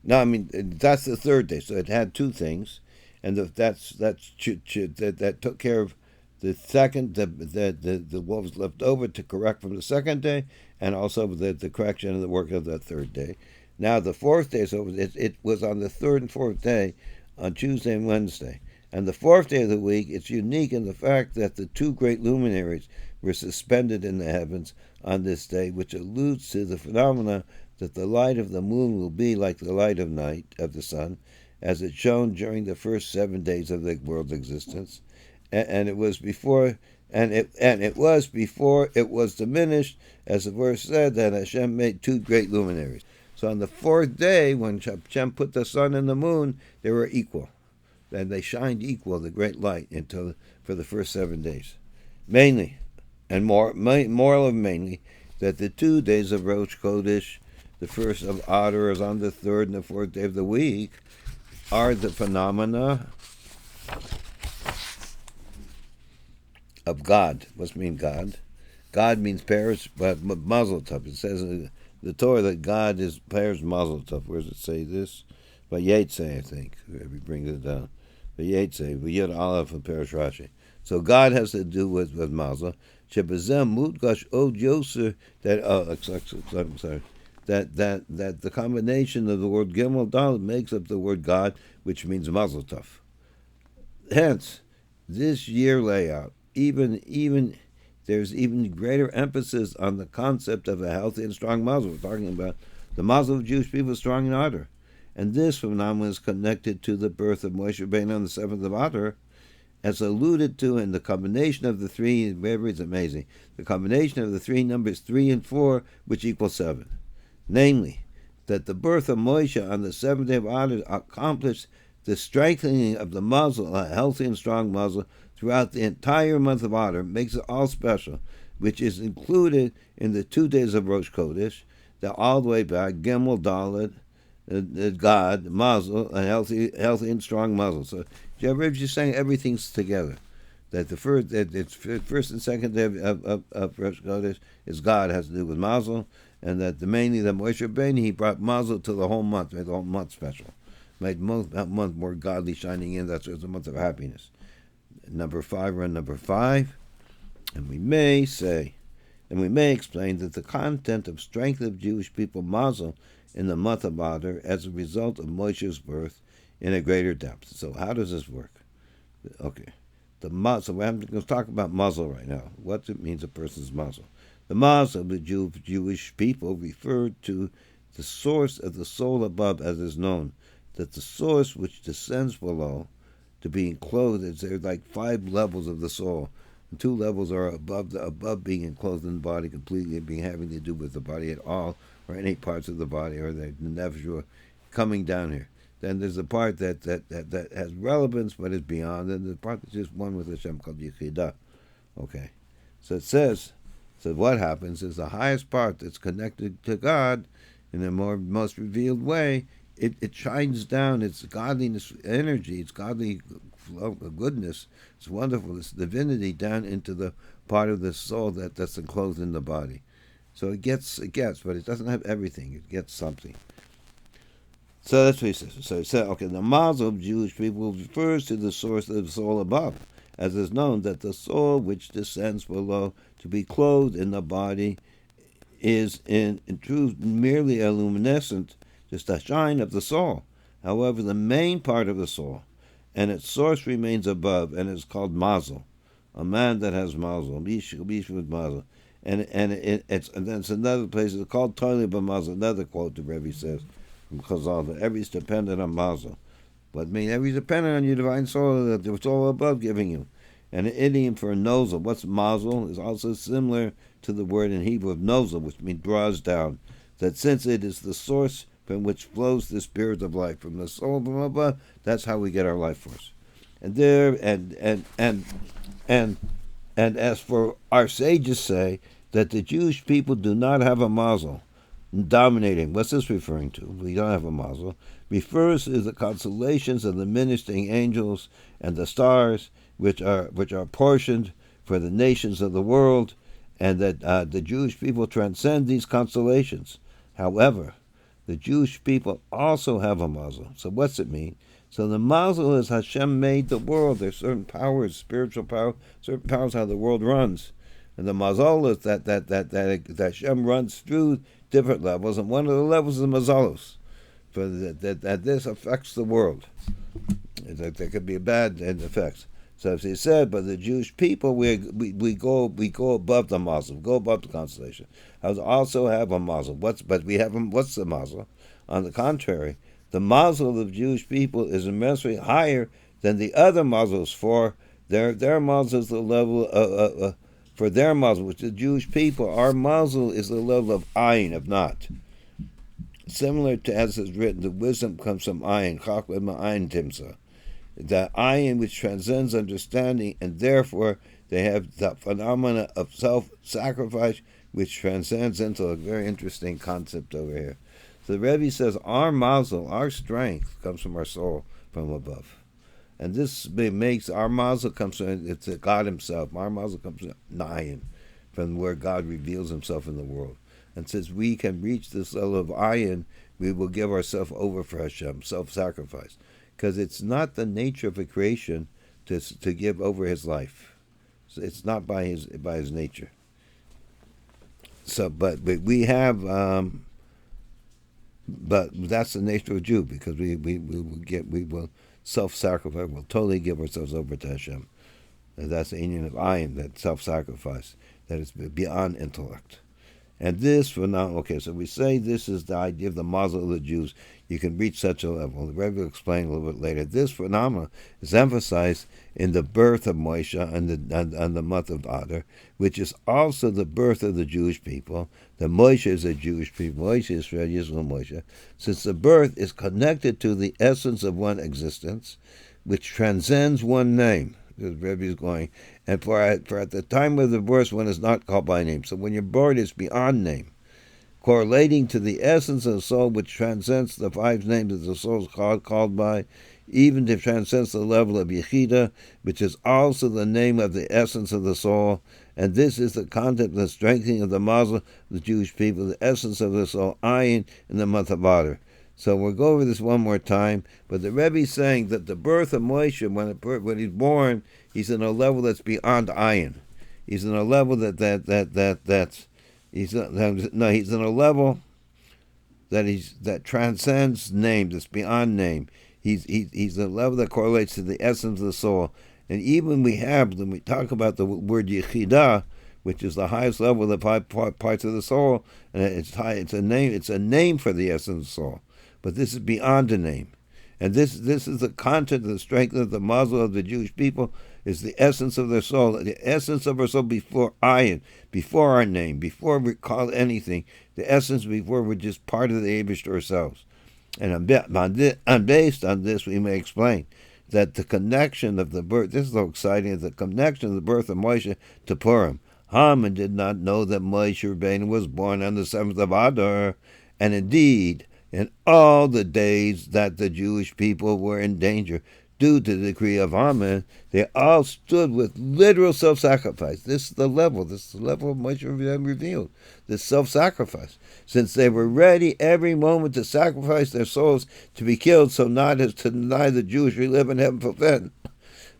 No, I mean that's the 3rd day, so it had 2 things, and that took care of the second, what was left over to correct from the 2nd day, and also the correction of the work of the 3rd day. Now the 4th day, so it was on the 3rd and 4th day, on Tuesday and Wednesday. And the 4th day of the week, it's unique in the fact that the 2 great luminaries were suspended in the heavens on this day, which alludes to the phenomena that the light of the moon will be like the light of night of the sun, as it shone during the first 7 days of the world's existence. And it was before it was diminished, as the verse said, that Hashem made 2 great luminaries. So on the 4th day, when Hashem put the sun and the moon, they were equal. And they shined equal, the great light, for the first 7 days. Mainly, and moral of mainly, that the 2 days of Rosh Chodesh, the first of Adar is on the 3rd and the 4th day of the week, are the phenomena of God. What's mean God? God means pairs, but Mazal Tov. It says in the Torah that God is pairs Mazal Tov. Where does it say this? By Yetzay, I think. He brings it down. By Yetzay, V'yad Aleph and Parish Rashi. So God has to do with Mazal. Shebazem Mudgash Od Yoser. That the combination of the word Gimel Dalet makes up the word God, which means Mazal Tov. Hence, this year layout, even there's even greater emphasis on the concept of a healthy and strong Mazal. We're talking about the Mazal of Jewish people strong in Adar. And this phenomenon is connected to the birth of Moshe Rabbeinu on the 7th of Adar, as alluded to in the combination of the three. It's amazing. The combination of the three numbers 3 and 4, which equals 7. Namely, that the birth of Moshe on the 7th day of Adar accomplished the strengthening of the Mazal, a healthy and strong Mazal, throughout the entire month of Adar, makes it all special, which is included in the 2 days of Rosh Chodesh, that all the way back, Gimel Dalet, God, Mazal, a healthy and strong Mazal. So EREV is just saying everything's together. That the first and second day of Rosh Chodesh is God, has to do with Mazal, and that mainly the Moshe Rabbeinu, he brought Mazal to the whole month, made the whole month special, made that month more godly, shining in. That's a month of happiness. Number 5, we're on number 5, and we may explain that the content of strength of Jewish people Mazal in the month of Adar as a result of Moshe's birth in a greater depth. So how does this work? Okay. So we're going to talk about Mazal right now. What it means a person's Mazal. The Mazal of the Jewish people referred to the source of the soul above, as is known, that the source which descends below to be enclosed, there are like 5 levels of the soul. And 2 levels are above being enclosed in the body completely, being having to do with the body at all, or any parts of the body, or the nefesh coming down here. Then there's the part that has relevance but is beyond, and the part that's just one with Hashem called Yechidah. Okay. So it says, so what happens is the highest part that's connected to God in the most revealed way, it shines down its godliness energy, its godly flow of goodness, its wonderful, its divinity down into the part of the soul that's enclosed in the body. So it gets, but it doesn't have everything. It gets something. So that's what he says. So he said, okay, the Mazal of Jewish people refers to the source of the soul above, as is known that the soul which descends below to be clothed in the body is in truth merely a luminescent, just a shine of the soul. However, the main part of the soul and its source remains above, and is called Mazal, a man that has Mazal, Bish with Mazal. And it's another place, it's called Toilet B'Mazal, another quote the Rebbe says from Chazal, that every's dependent on Mazal. But every's dependent on your divine soul, that it's all above giving you. And an idiom for nozel, what's Mazal, is also similar to the word in Hebrew of nozel, which means draws down, that since it is the source from which flows the spirit of life, from the soul from above, that's how we get our life force. And there, and as for our sages say that the Jewish people do not have a Mazal dominating. What's this referring to? We don't have a Mazal. Refers to the constellations of the ministering angels and the stars, which are portioned for the nations of the world, and that the Jewish people transcend these constellations. However, the Jewish people also have a Mazal. So what's it mean? So the Mazal is Hashem made the world. There's certain powers, spiritual power, certain powers how the world runs. And the Mazal is that Hashem runs through different levels, and one of the levels is the Mazalos. For that this affects the world. There could be a bad effects. So as he said, but the Jewish people, we go above the Mazal, go above the constellation. I also have a Mazal. What's the Mazal? On the contrary, the Mazal of Jewish people is immensely higher than the other Mazals. For their Mazal is the level for their Mazal, which the Jewish people, our Mazal is the level of ayin, of not. Similar to as is written, the wisdom comes from ayin, chachma ma'ayin timsa. The ayin which transcends understanding, and therefore they have the phenomena of self-sacrifice, which transcends into a very interesting concept over here. So the Rebbe says our Mazal, our strength, comes from our soul from above. And this makes our Mazal comes from, it's God himself. Our Mazal comes from Nayin, from where God reveals himself in the world. And since we can reach this level of ayin, we will give ourselves over for Hashem, self-sacrifice. Because it's not the nature of a creation to give over his life. So it's not by his nature. So, but we have, but that's the nature of a Jew, because we will self-sacrifice. We'll totally give ourselves over to Hashem. And that's the union of ayin, that self-sacrifice, that is beyond intellect. And this, for now, okay, so we say this is the idea of the Mazal of the Jews. You can reach such a level. The Rebbe will explain a little bit later. This phenomenon is emphasized in the birth of Moshe and the month of Adar, which is also the birth of the Jewish people. The Moshe is a Jewish people. Moshe is Israel, Yisrael, Moshe. Since the birth is connected to the essence of one existence, which transcends one name. The Rebbe is going, and for at the time of the birth, one is not called by name. So when you're born, it's beyond name, correlating to the essence of the soul, which transcends the five names that the soul is called by, even to transcends the level of Yechida, which is also the name of the essence of the soul. And this is the content of the strengthening of the Mazal of the Jewish people, the essence of the soul, ayin, in the month of Adar. So we'll go over this one more time. But the Rebbe is saying that the birth of Moshe, when he's born, he's in a level that's beyond ayin. He's in a level he's in a level that transcends name, that's beyond name. He's a level that correlates to the essence of the soul. And even when we talk about the word Yechidah, which is the highest level of the five parts of the soul, and it's a name for the essence of the soul. But this is beyond a name. And this is the content, the strength of the Mazal of the Jewish people, is the essence of their soul. The essence of our soul before ayin, before our name, before we call anything. The essence before we're just part of the Eibush ourselves. And based on this, we may explain that the connection of the birth, this is so exciting, the connection of the birth of Moshe to Purim. Haman did not know that Moshe Rabbeinu was born on the 7th of Adar, and indeed, in all the days that the Jewish people were in danger due to the decree of Haman, they all stood with literal self-sacrifice. This is the level of Moshe revealed, this self-sacrifice. Since they were ready every moment to sacrifice their souls to be killed, so not as to deny the Jewish we live in heaven fulfilled.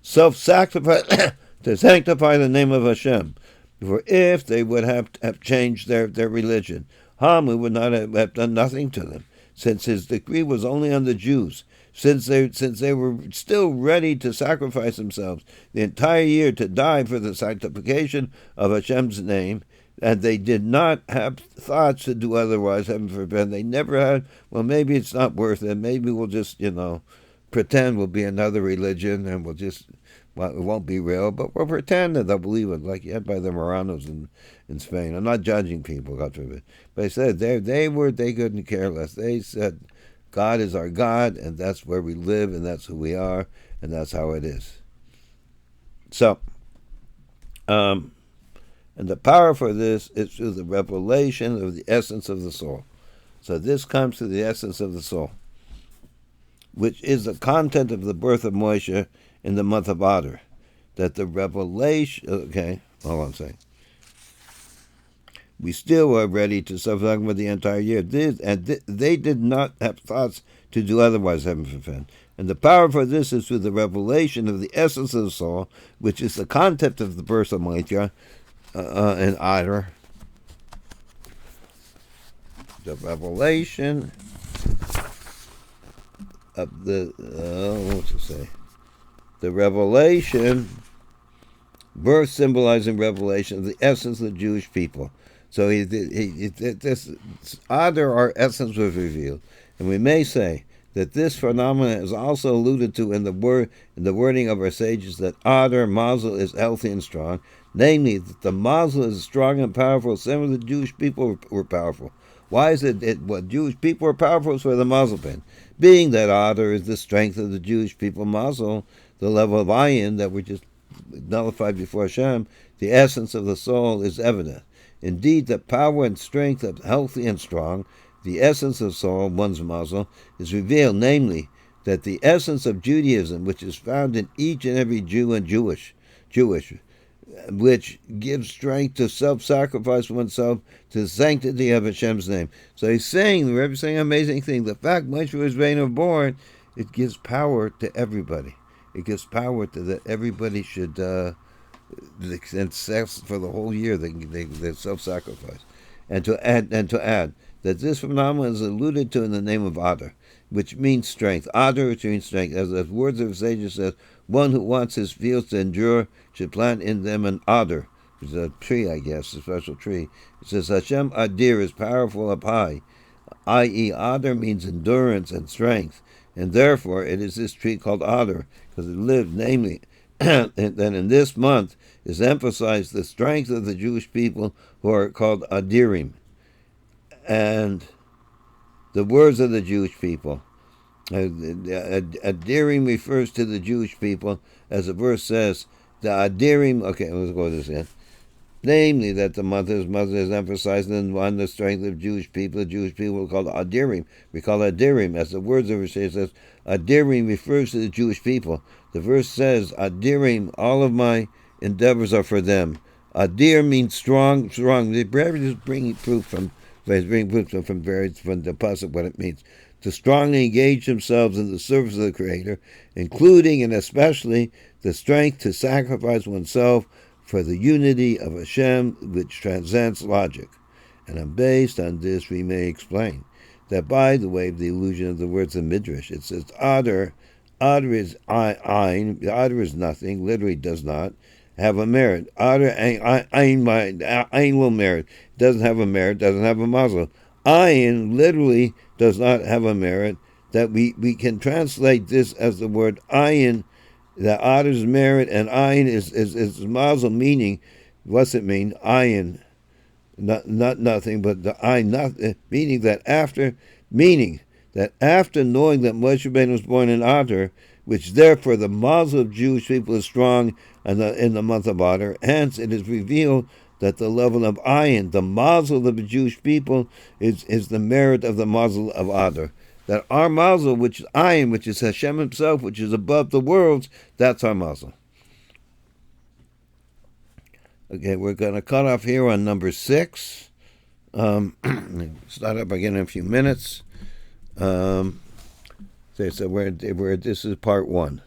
Self-sacrifice to sanctify the name of Hashem. For if they would have changed their religion, Haman would not have done nothing to them, since his decree was only on the Jews, since they were still ready to sacrifice themselves the entire year to die for the sanctification of Hashem's name, and they did not have thoughts to do otherwise, heaven forbid. They never had, well, maybe it's not worth it, maybe we'll just, pretend we'll be another religion, and it won't be real, but we'll pretend that they'll believe it, like you had by the Moranos in Spain. I'm not judging people, God forbid. But I said they couldn't care less. They said, God is our God, and that's where we live, and that's who we are, and that's how it is. So, and the power for this is through the revelation of the essence of the soul. So this comes to the essence of the soul, which is the content of the birth of Moshe in the month of Adar. That the revelation, okay, hold on a second. We still are ready to suffer with the entire year. They did not have thoughts to do otherwise, heaven forbid. And the power for this is through the revelation of the essence of the soul, which is the content of the birth of Moshe in Adar. The revelation of the, the revelation, birth symbolizing revelation of the essence of the Jewish people. So this Adar, our essence was revealed. And we may say that this phenomenon is also alluded to in the wording of our sages, that Adar, Mazal, is healthy and strong. Namely, that the Mazal is strong and powerful, same as the Jewish people were powerful. Why is it what Jewish people were powerful is for the Mazal been? Being that Adar is the strength of the Jewish people, Mazal, the level of ayin that were just nullified before Hashem, the essence of the soul is evident. Indeed, the power and strength of healthy and strong, the essence of soul, one's Mazal, is revealed, namely, that the essence of Judaism, which is found in each and every Jew and Jewish, which gives strength to self-sacrifice oneself to the sanctity of Hashem's name. So he's saying, the Rebbe is saying an amazing thing. The fact Moshe was born, it gives power to everybody. It gives power to that everybody should, for the whole year, they self-sacrifice. And to add that this phenomenon is alluded to in the name of Adar, which means strength. Adar, which means strength. As the words of sages says, one who wants his fields to endure should plant in them an Adar, which is a tree, I guess, a special tree. It says, Hashem Adir is powerful up high, i.e. Adar means endurance and strength, and therefore it is this tree called Adar, because it lived, namely, and then in this month is emphasized the strength of the Jewish people who are called Adirim. And the words of the Jewish people. Adirim refers to the Jewish people, as the verse says, the Adirim, okay, let's go to this again. Namely, that the month is emphasizing on the strength of Jewish people. The Jewish people are called Adirim. We call Adirim, as the words of it says, Adirim refers to the Jewish people. The verse says, Adirim, all of my endeavors are for them. Adir means strong. The Rebbe is bringing proof from the Pasuk what it means. To strongly engage themselves in the service of the Creator, including and especially the strength to sacrifice oneself for the unity of Hashem, which transcends logic. And based on this, we may explain that, by the way, the illusion of the words of Midrash, it says Adar is ein, Adar is nothing, literally does not have a merit. Adar ein will merit, doesn't have a merit, doesn't have a Mazal. Ayin literally does not have a merit. That we can translate this as the word ayin, that Adar's merit, and ayin is Mazal, meaning, what's it mean? Ayin, not nothing, but the ayin, not, meaning that after knowing that Moshe Rabbeinu was born in Adar, which therefore the Mazal of Jewish people is strong in the month of Adar, hence it is revealed that the level of ayin, the Mazal of the Jewish people, is the merit of the Mazal of Adar. That our Mazal, which is ayin, which is Hashem himself, which is above the worlds, that's our Mazal. Okay, we're going to cut off here on number 6. Start up again in a few minutes. So this is part 1.